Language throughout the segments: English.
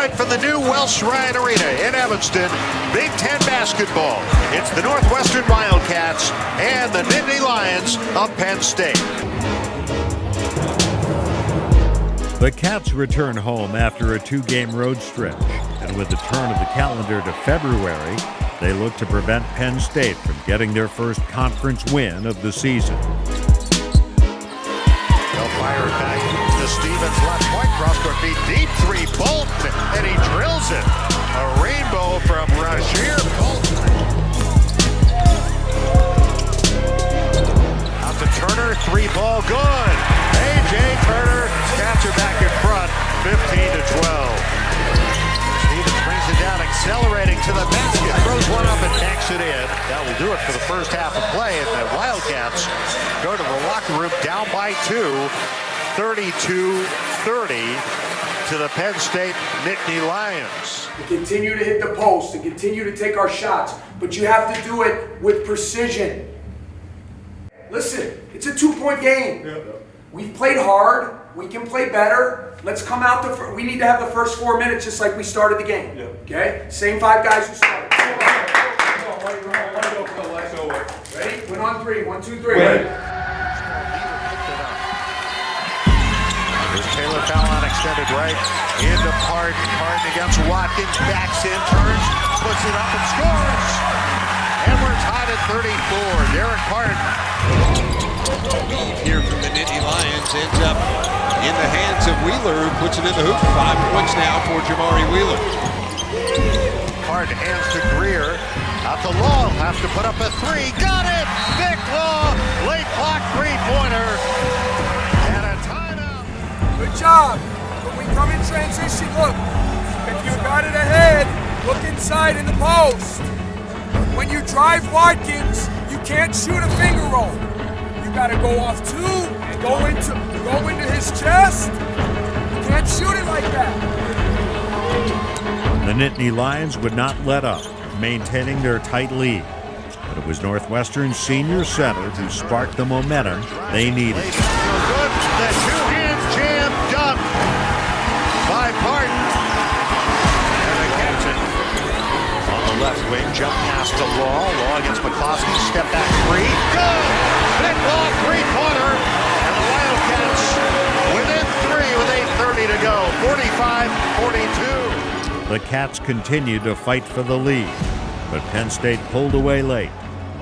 Tonight from the new Welsh Ryan Arena in Evanston, Big Ten basketball. It's the Northwestern Wildcats and the Nittany Lions of Penn State. The Cats return home after a two-game road stretch, and with the turn of the calendar to February, they look to prevent Penn State from getting their first conference win of the season. They'll fire it back to Stevens, left point, cross-court feed, deep three, Bolton, and he drills it. A rainbow from Rasheer Bolton. Out to Turner, three ball, good. A.J. Turner, Cats are back in front, 15-12. Stevens brings it down, accelerating to the basket, throws one up and backs it in. That will do it for the first half of play, and the Wildcats go to the locker room down by 2, 32-30 to the Penn State Nittany Lions. To continue to hit the post, to continue to take our shots, but you have to do it with precision. Listen, it's a 2-point game. We've played hard. We can play better. Let's come out we need to have the first 4 minutes just like we started the game. Okay? Same 5 guys who started. Ready? Win on 3. 1, 2, 3. There's Taylor foul on extended right. Into Parton. Parton against Watkins. Backs in, turns, puts it up and scores. And we're tied at 34. Derek Parton. Lead here from the Nittany Lions ends up in the hands of Wheeler, who puts it in the hoop. 5 points now for Jamari Wheeler. Parton hands to Greer. Out to Law. Has to put up a 3. Got it! Nick Law. Late clock three-pointer. And a timeout. Good job. When we come in transition, look. If you got it ahead, look inside in the post. When you drive Watkins, you can't shoot a finger roll. You gotta go off 2 and go into his chest. You can't shoot it like that. The Nittany Lions would not let up, maintaining their tight lead. But it was Northwestern's senior center who sparked the momentum they needed. Good. The two-hand jam dunk by Parton. And they catch it. On the left wing, jump pass to Law. Law against McCloskey. Step back 3. Good! Nick Law, three-pointer. And the Wildcats within 3 with 8:30 to go. 45-42. The Cats continued to fight for the lead, but Penn State pulled away late,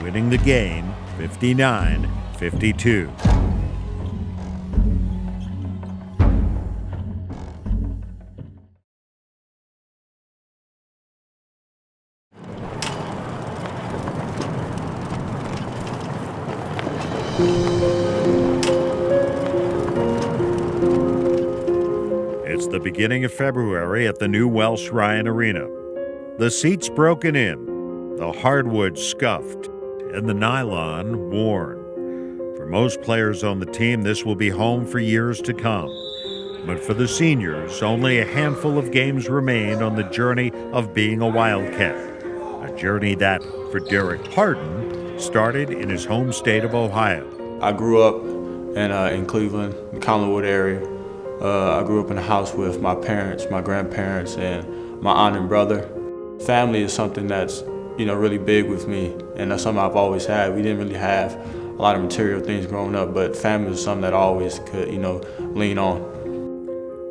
winning the game 59-52. It's the beginning of February at the new Welsh Ryan Arena. The seats broken in, the hardwood scuffed, and the nylon worn. For most players on the team, this will be home for years to come. But for the seniors, only a handful of games remain on the journey of being a Wildcat. A journey that, for Derek Parton, started in his home state of Ohio. I grew up in Cleveland, the Collinwood area. I grew up in a house with my parents, my grandparents, and my aunt and brother. Family is something that's, really big with me, and that's something I've always had. We didn't really have a lot of material things growing up, but family was something that I always could, lean on.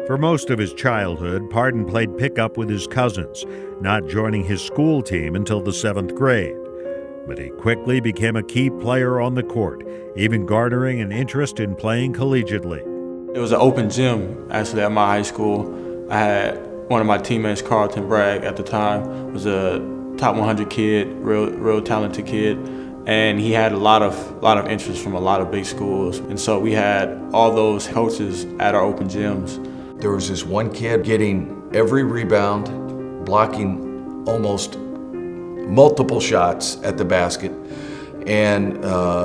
For most of his childhood, Parton played pickup with his cousins, not joining his school team until the 7th grade. But he quickly became a key player on the court, even garnering an interest in playing collegiately. It was an open gym, actually, at my high school. I had one of my teammates, Carlton Bragg, at the time, was a top 100 kid, real talented kid, and he had a lot of interest from a lot of big schools. And so we had all those coaches at our open gyms. There was this one kid getting every rebound, blocking almost multiple shots at the basket, and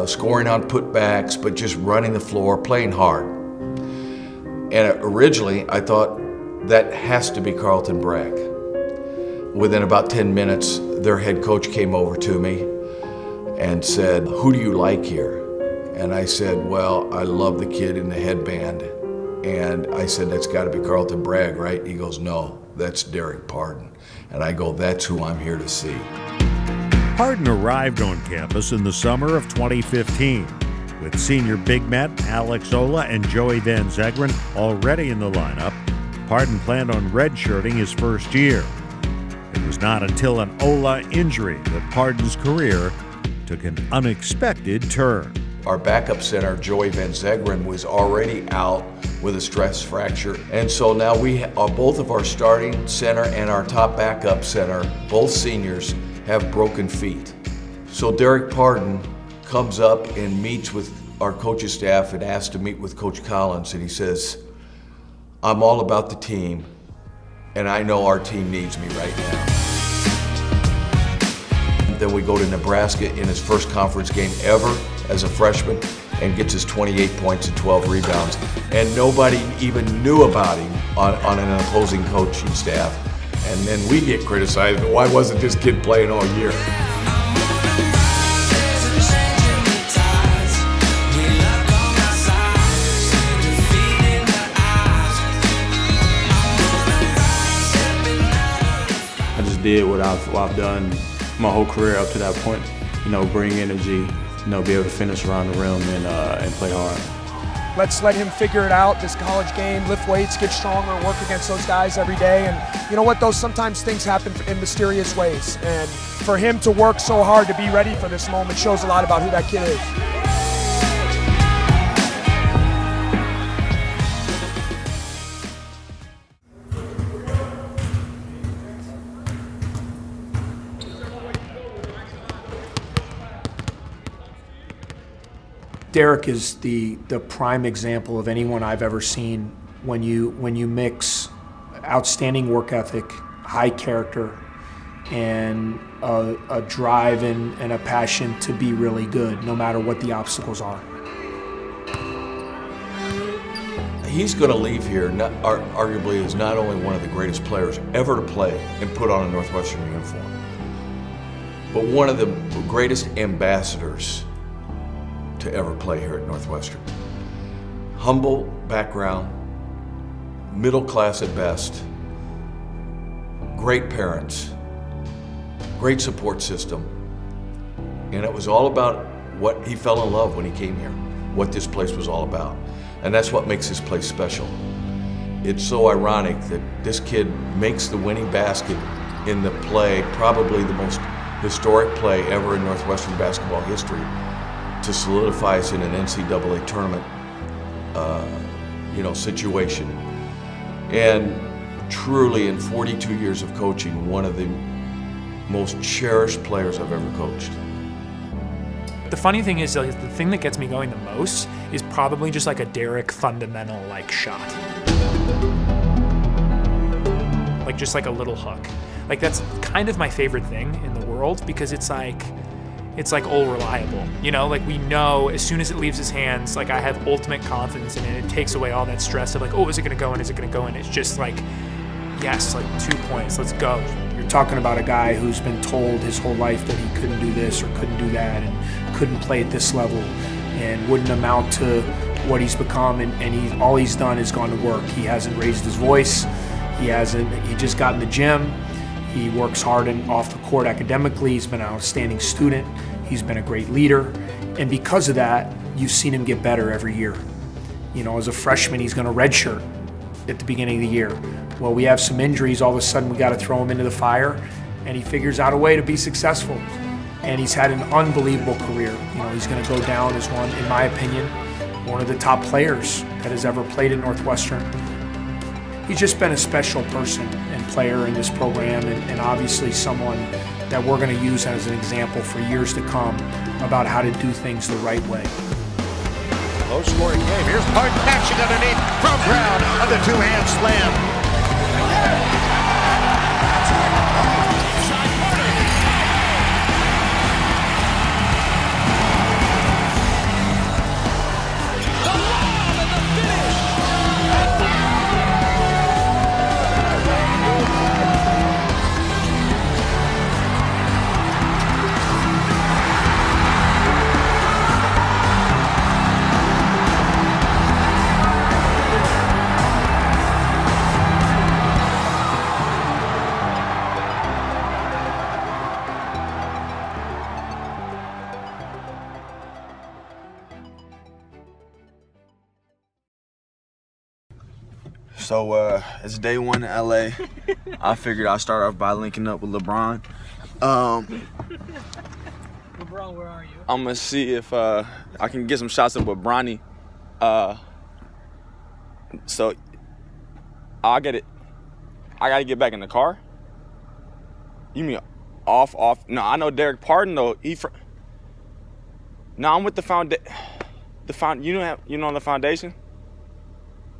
scoring on putbacks, but just running the floor, playing hard. And originally, I thought that has to be Carlton Bragg. Within about 10 minutes, their head coach came over to me and said, "Who do you like here?" And I said, "Well, I love the kid in the headband." And I said, "That's got to be Carlton Bragg, right?" He goes, "No, that's Derek Pardon. And I go, that's who I'm here to see. Pardon arrived on campus in the summer of 2015. With senior big men Alex Ola and Joey Van Zegeren already in the lineup, Pardon planned on redshirting his first year. It was not until an Ola injury that Pardon's career took an unexpected turn. Our backup center, Joey Van Zegeren, was already out with a stress fracture. And so now both of our starting center and our top backup center, both seniors, have broken feet. So Derek Pardon comes up and meets with our coaching staff and asks to meet with Coach Collins, and he says, I'm all about the team, and I know our team needs me right now. Then we go to Nebraska in his first conference game ever as a freshman and gets his 28 points and 12 rebounds. And nobody even knew about him on an opposing coaching staff. And then we get criticized, why wasn't this kid playing all year? I just did what I've done my whole career up to that point. Bring energy, be able to finish around the rim and play hard. Let's let him figure it out, this college game, lift weights, get stronger, work against those guys every day. And you know what, sometimes things happen in mysterious ways. And for him to work so hard to be ready for this moment shows a lot about who that kid is. Derek is the prime example of anyone I've ever seen when you mix outstanding work ethic, high character, and a drive and a passion to be really good, no matter what the obstacles are. He's going to leave here arguably as not only one of the greatest players ever to play and put on a Northwestern uniform, but one of the greatest ambassadors to ever play here at Northwestern. Humble background, middle class at best, great parents, great support system, and it was all about what he fell in love when he came here, what this place was all about. And that's what makes this place special. It's so ironic that this kid makes the winning basket in the play, probably the most historic play ever in Northwestern basketball history, to solidify us in an NCAA tournament situation. And truly, in 42 years of coaching, one of the most cherished players I've ever coached. The funny thing is, the thing that gets me going the most is probably just like a Derek fundamental shot. Just like a little hook. That's kind of my favorite thing in the world, because it's all reliable. We know as soon as it leaves his hands, I have ultimate confidence in it. It takes away all that stress of is it gonna go in, is it gonna go in? It's just yes, 2 points, let's go. You're talking about a guy who's been told his whole life that he couldn't do this or couldn't do that and couldn't play at this level and wouldn't amount to what he's become, and all he's done is gone to work. He hasn't raised his voice, he just got in the gym. He works hard and off the court academically. He's been an outstanding student. He's been a great leader. And because of that, you've seen him get better every year. As a freshman, he's going to redshirt at the beginning of the year. Well, we have some injuries. All of a sudden, we got to throw him into the fire, and he figures out a way to be successful. And he's had an unbelievable career. He's going to go down as one, in my opinion, one of the top players that has ever played at Northwestern. He's just been a special person and player in this program, and obviously someone that we're going to use as an example for years to come about how to do things the right way. Low-scoring game. Here's Pardon catching underneath from Brown on the two-hand slam. So it's day one in LA. I figured I'd start off by linking up with LeBron. LeBron, where are you? I'm gonna see if I can get some shots up with Bronny. So I'll get it. I gotta get back in the car. You mean off? No, I know Derek Pardon though. No, I'm with the foundation. You know the foundation?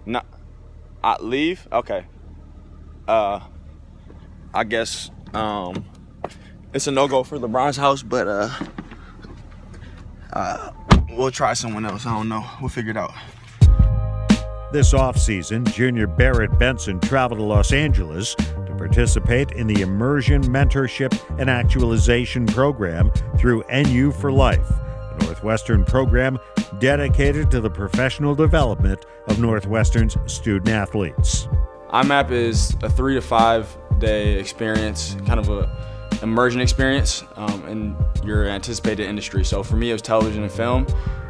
No, I leave. Okay. I guess it's a no-go for LeBron's house, but we'll try someone else. I don't know. We'll figure it out. This offseason, junior Barrett Benson traveled to Los Angeles to participate in the Immersion Mentorship and Actualization Program through NU for Life, a Northwestern program dedicated to the professional development of Northwestern's student athletes. IMAP is a 3 to 5 day experience, kind of a immersion experience in your anticipated industry. So for me, it was television and film.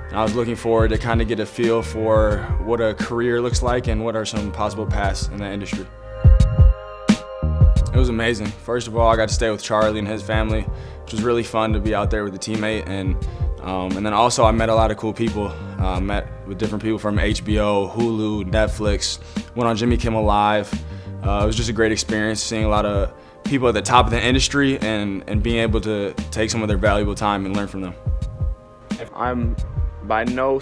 And I was looking forward to kind of get a feel for what a career looks like and what are some possible paths in that industry. It was amazing. First of all, I got to stay with Charlie and his family, which was really fun to be out there with a teammate. And then also I met a lot of cool people. Met with different people from HBO, Hulu, Netflix, went on Jimmy Kimmel Live. It was just a great experience seeing a lot of people at the top of the industry and being able to take some of their valuable time and learn from them. I'm by no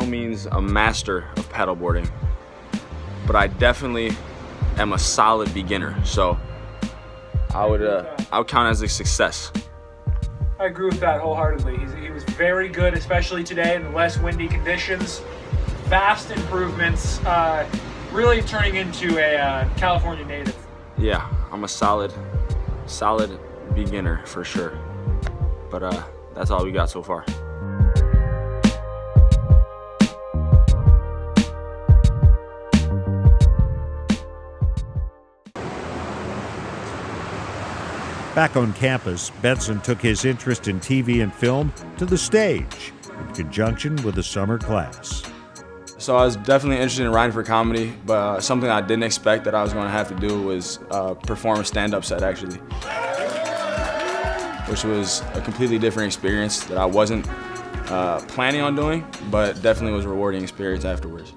means a master of paddleboarding, but I definitely am a solid beginner. So I would count it as a success. I agree with that wholeheartedly. He was very good, especially today in the less windy conditions. Vast improvements, really turning into a California native. Yeah, I'm a solid beginner for sure. But that's all we got so far. Back on campus, Benson took his interest in TV and film to the stage in conjunction with the summer class. So I was definitely interested in writing for comedy, but something I didn't expect that I was going to have to do was perform a stand-up set, actually, which was a completely different experience that I wasn't planning on doing, but definitely was a rewarding experience afterwards.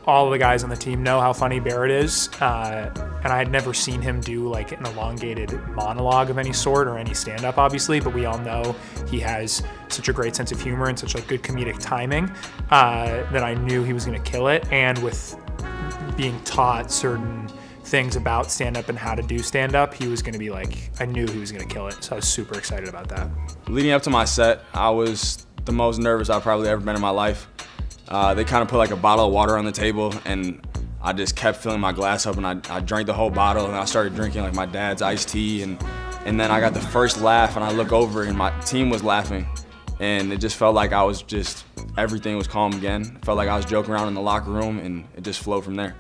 All of the guys on the team know how funny Barrett is, and I had never seen him do like an elongated monologue of any sort or any stand-up, obviously, but we all know he has such a great sense of humor and such like good comedic timing that I knew he was going to kill it. And with being taught certain things about stand-up and how to do stand-up, he was going to be like, I knew he was going to kill it, so I was super excited about that. Leading up to my set, I was the most nervous I've probably ever been in my life. They kind of put like a bottle of water on the table, and I just kept filling my glass up, and I drank the whole bottle, and I started drinking like my dad's iced tea, and then I got the first laugh, and I look over, and my team was laughing, and it just felt like everything was calm again. It felt like I was joking around in the locker room, and it just flowed from there.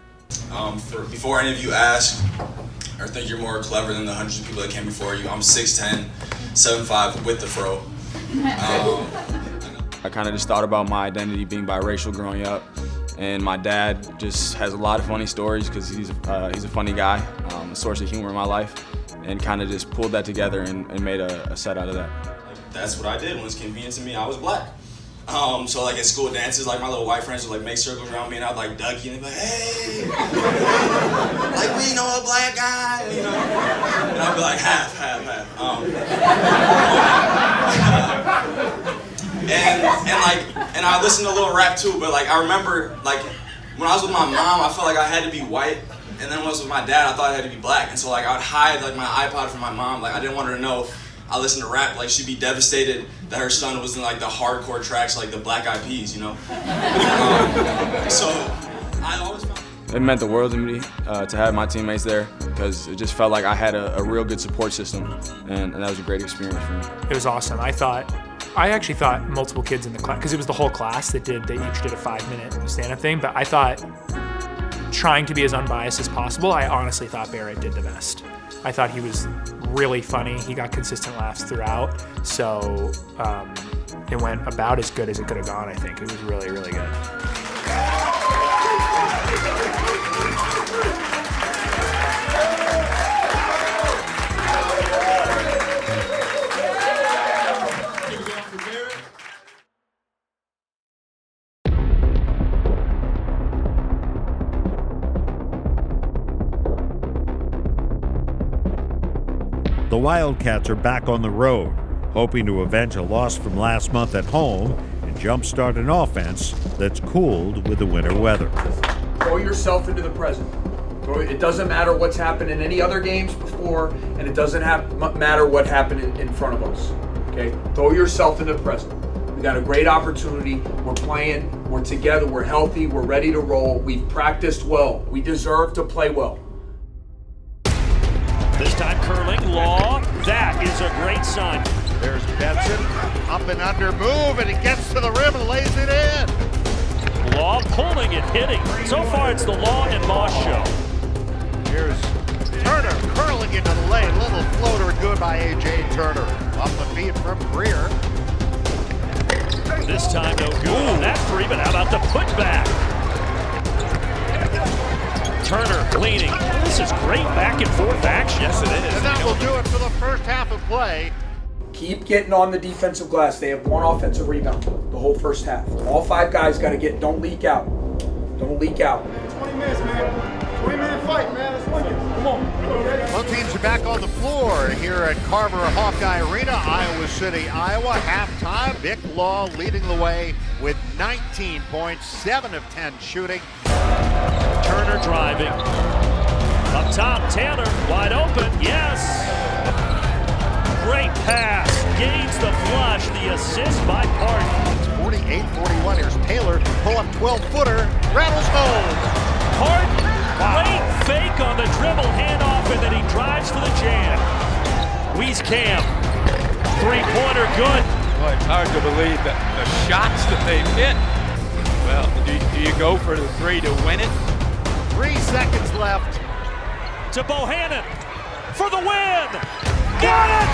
Before any of you ask or think you're more clever than the hundreds of people that came before you, I'm 6'10", 7'5", with the fro. I kind of just thought about my identity being biracial growing up, and my dad just has a lot of funny stories because he's a funny guy, a source of humor in my life, and kind of just pulled that together and made a set out of that. That's what I did when it was convenient to me. I was black. So like at school dances, like my little white friends would like make circles around me, and I'd like duck you and they'd be like, hey, like we know a black guy, you know? And I'd be like half. And I listened to a little rap too, but like I remember like when I was with my mom, I felt like I had to be white, and then when I was with my dad, I thought I had to be black, and so like I would hide like my iPod from my mom, like I didn't want her to know I listened to rap, like she'd be devastated that her son was in like the hardcore tracks like the Black Eyed Peas, you know? So I always found it meant the world to me to have my teammates there, because it just felt like I had a real good support system, and that was a great experience for me. It was awesome. I actually thought multiple kids in the class, because it was the whole class they each did a 5-minute stand-up thing, but I thought, trying to be as unbiased as possible, I honestly thought Barrett did the best. I thought he was really funny. He got consistent laughs throughout, so it went about as good as it could have gone, I think. It was really, really good. The Wildcats are back on the road, hoping to avenge a loss from last month at home and jumpstart an offense that's cooled with the winter weather. Throw yourself into the present. It doesn't matter what's happened in any other games before, and it doesn't matter what happened in front of us. Okay? Throw yourself into the present. We got a great opportunity. We're playing. We're together. We're healthy. We're ready to roll. We've practiced well. We deserve to play well. This time curling, Law. That is a great sign. There's Benson, up and under move, and he gets to the rim and lays it in. Law pulling and hitting. So far it's the Law and Moss show. Here's Turner curling into the lane. Little floater good by A.J. Turner. Off the feet from Greer. This time no good on that free, but how about the putback? Turner leaning. This is great back and forth action. Yes, it is. And that will do it for the first half of play. Keep getting on the defensive glass. They have one offensive rebound the whole first half. All 5 guys got to get, don't leak out. Don't leak out. 20 minutes, man. 20-minute fight, man. Let's win it. Come on. Both teams are back on the floor here at Carver Hawkeye Arena, Iowa City, Iowa. Halftime, Vic Law leading the way with 19 points, 7 of 10 shooting. Turner driving. Up top, Taylor, wide open, yes! Great pass, gains the flush, the assist by Parton. It's 48-41, here's Taylor, pull up 12-footer, rattles home. Parton, great fake on the dribble handoff, and then he drives for the jam. Wieskamp, three-pointer good. Boy, it's hard to believe that the shots that they've hit. Well, do you go for the 3 to win it? 3 seconds left. To Bohannon for the win. Got it!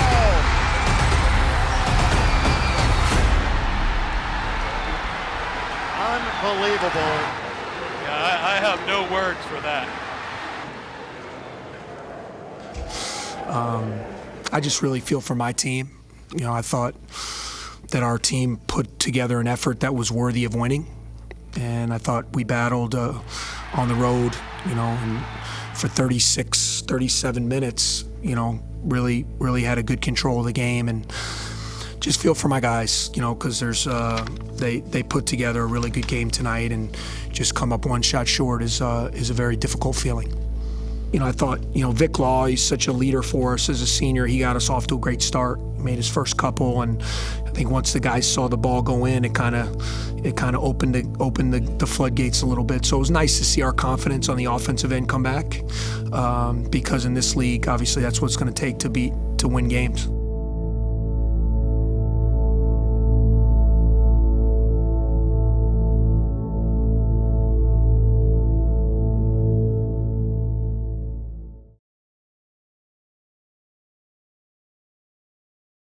Unbelievable. Yeah, I have no words for that. I just really feel for my team. You know, I thought that our team put together an effort that was worthy of winning. And I thought we battled on the road, you know, and for 36, 37 minutes, you know, really had a good control of the game, and just feel for my guys, you know, because there's they put together a really good game tonight, and just come up one shot short is a very difficult feeling. You know, I thought, you know, Vic Law, he's such a leader for us as a senior. He got us off to a great start, made his first couple, and I think once the guys saw the ball go in, it kind of opened the floodgates a little bit. So it was nice to see our confidence on the offensive end come back, because in this league, obviously, that's what it's going to take to win games.